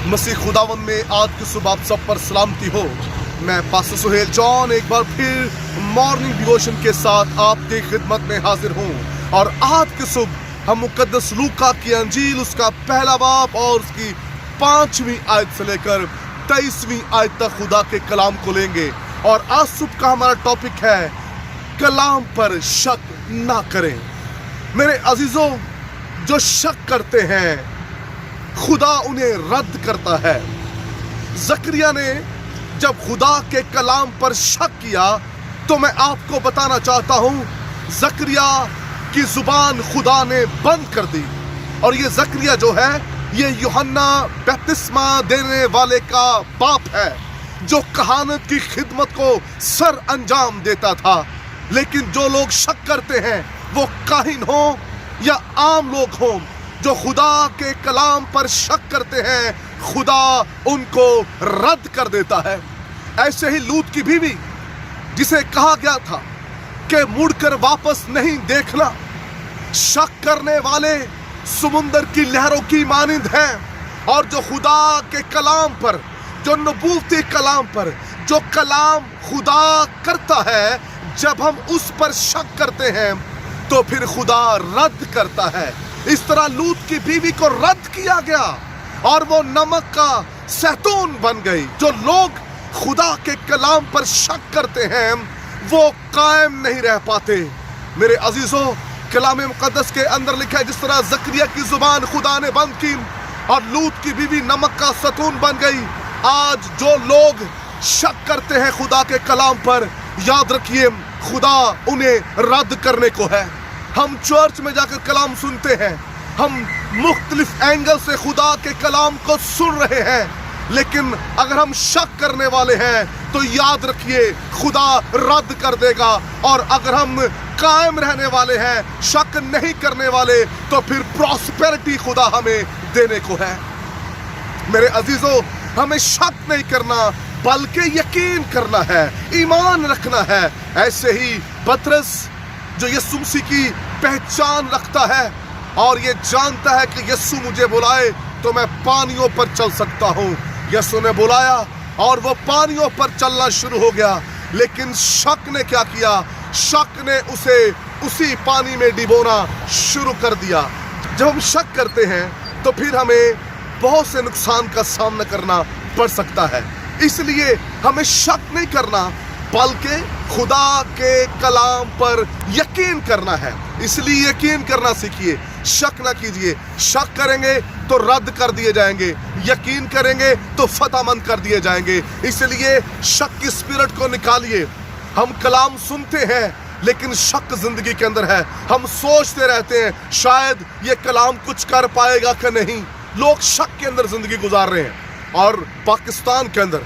مسیح خداوند میں آج کی صبح آپ سب پر سلامتی ہو۔ میں پاسٹر سہیل جان ایک بار پھر مارننگ ڈیووشن کے ساتھ آپ کی خدمت میں حاضر ہوں، اور آج کی صبح ہم مقدس لوکا کی انجیل اس کا پہلا باب اور اس کی 5ویں آیت سے لے کر 23ویں آیت تک خدا کے کلام کو لیں گے۔ اور آج صبح کا ہمارا ٹاپک ہے کلام پر شک نہ کریں۔ میرے عزیزوں، جو شک کرتے ہیں خدا انہیں رد کرتا ہے۔ زکریا نے جب خدا کے کلام پر شک کیا تو میں آپ کو بتانا چاہتا ہوں، زکریا کی زبان خدا نے بند کر دی۔ اور یہ زکریا جو ہے یہ یوحنا بپتسمہ دینے والے کا باپ ہے، جو کہانت کی خدمت کو سر انجام دیتا تھا۔ لیکن جو لوگ شک کرتے ہیں، وہ کاہن ہوں یا عام لوگ ہوں، جو خدا کے کلام پر شک کرتے ہیں، خدا ان کو رد کر دیتا ہے۔ ایسے ہی لوط کی بیوی، جسے کہا گیا تھا کہ مڑ کر واپس نہیں دیکھنا، شک کرنے والے سمندر کی لہروں کی مانند ہیں، اور جو خدا کے کلام پر، جو نبوتی کلام پر، جو کلام خدا کرتا ہے، جب ہم اس پر شک کرتے ہیں تو پھر خدا رد کرتا ہے۔ اس طرح لوط کی بیوی کو رد کیا گیا اور وہ نمک کا زیتون بن گئی۔ جو لوگ خدا کے کلام پر شک کرتے ہیں وہ قائم نہیں رہ پاتے۔ میرے عزیزوں، کلام مقدس کے اندر لکھا ہے جس طرح زکریا کی زبان خدا نے بند کی اور لوط کی بیوی نمک کا زیتون بن گئی، آج جو لوگ شک کرتے ہیں خدا کے کلام پر، یاد رکھیے خدا انہیں رد کرنے کو ہے۔ ہم چرچ میں جا کر کلام سنتے ہیں، ہم مختلف اینگل سے خدا کے کلام کو سن رہے ہیں، لیکن اگر ہم شک کرنے والے ہیں تو یاد رکھیے خدا رد کر دے گا، اور اگر ہم قائم رہنے والے ہیں، شک نہیں کرنے والے، تو پھر پراسپیرٹی خدا ہمیں دینے کو ہے۔ میرے عزیزوں، ہمیں شک نہیں کرنا بلکہ یقین کرنا ہے، ایمان رکھنا ہے۔ ایسے ہی پطرس جو یسوع مسیح کی پہچان رکھتا ہے اور یہ جانتا ہے کہ یسوع مجھے بلائے تو میں پانیوں پر چل سکتا ہوں، یسوع نے بلایا اور وہ پانیوں پر چلنا شروع ہو گیا، لیکن شک نے کیا کیا؟ شک نے اسے اسی پانی میں ڈبونا شروع کر دیا۔ جب ہم شک کرتے ہیں تو پھر ہمیں بہت سے نقصان کا سامنا کرنا پڑ سکتا ہے، اس لیے ہمیں شک نہیں کرنا بلکہ خدا کے کلام پر یقین کرنا ہے۔ اس لیے یقین کرنا سیکھیے، شک نہ کیجیے۔ شک کریں گے تو رد کر دیے جائیں گے، یقین کریں گے تو فتح مند کر دیے جائیں گے۔ اس لیے شک کی اسپرٹ کو نکالیے۔ ہم کلام سنتے ہیں لیکن شک زندگی کے اندر ہے، ہم سوچتے رہتے ہیں شاید یہ کلام کچھ کر پائے گا کہ نہیں۔ لوگ شک کے اندر زندگی گزار رہے ہیں، اور پاکستان کے اندر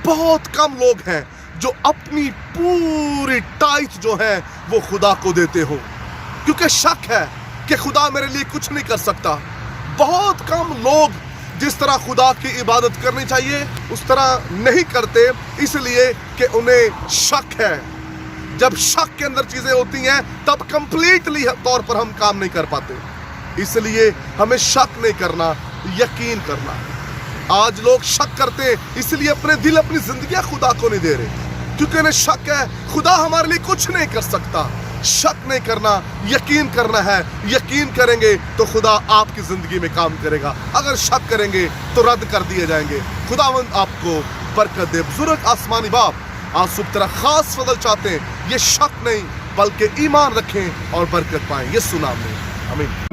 بہت کم لوگ ہیں جو اپنی پوری ٹائٹ جو ہے وہ خدا کو دیتے ہو، کیونکہ شک ہے کہ خدا میرے لیے کچھ نہیں کر سکتا۔ بہت کم لوگ جس طرح خدا کی عبادت کرنی چاہیے اس طرح نہیں کرتے، اس لیے کہ انہیں شک ہے۔ جب شک کے اندر چیزیں ہوتی ہیں تب کمپلیٹلی طور پر ہم کام نہیں کر پاتے۔ اس لیے ہمیں شک نہیں کرنا، یقین کرنا۔ آج لوگ شک کرتے ہیں، اس لیے اپنے دل، اپنی زندگیاں خدا کو نہیں دے رہے، کیونکہ انہیں شک ہے خدا ہمارے لیے کچھ نہیں کر سکتا۔ شک نہیں کرنا، یقین کرنا ہے۔ یقین کریں گے تو خدا آپ کی زندگی میں کام کرے گا، اگر شک کریں گے تو رد کر دیے جائیں گے۔ خداوند آپ کو برکت دے۔ بزرگ آسمانی باپ، آج صبح طرح خاص فضل چاہتے ہیں، یہ شک نہیں بلکہ ایمان رکھیں اور برکت پائیں، یسوع نام میں آمین۔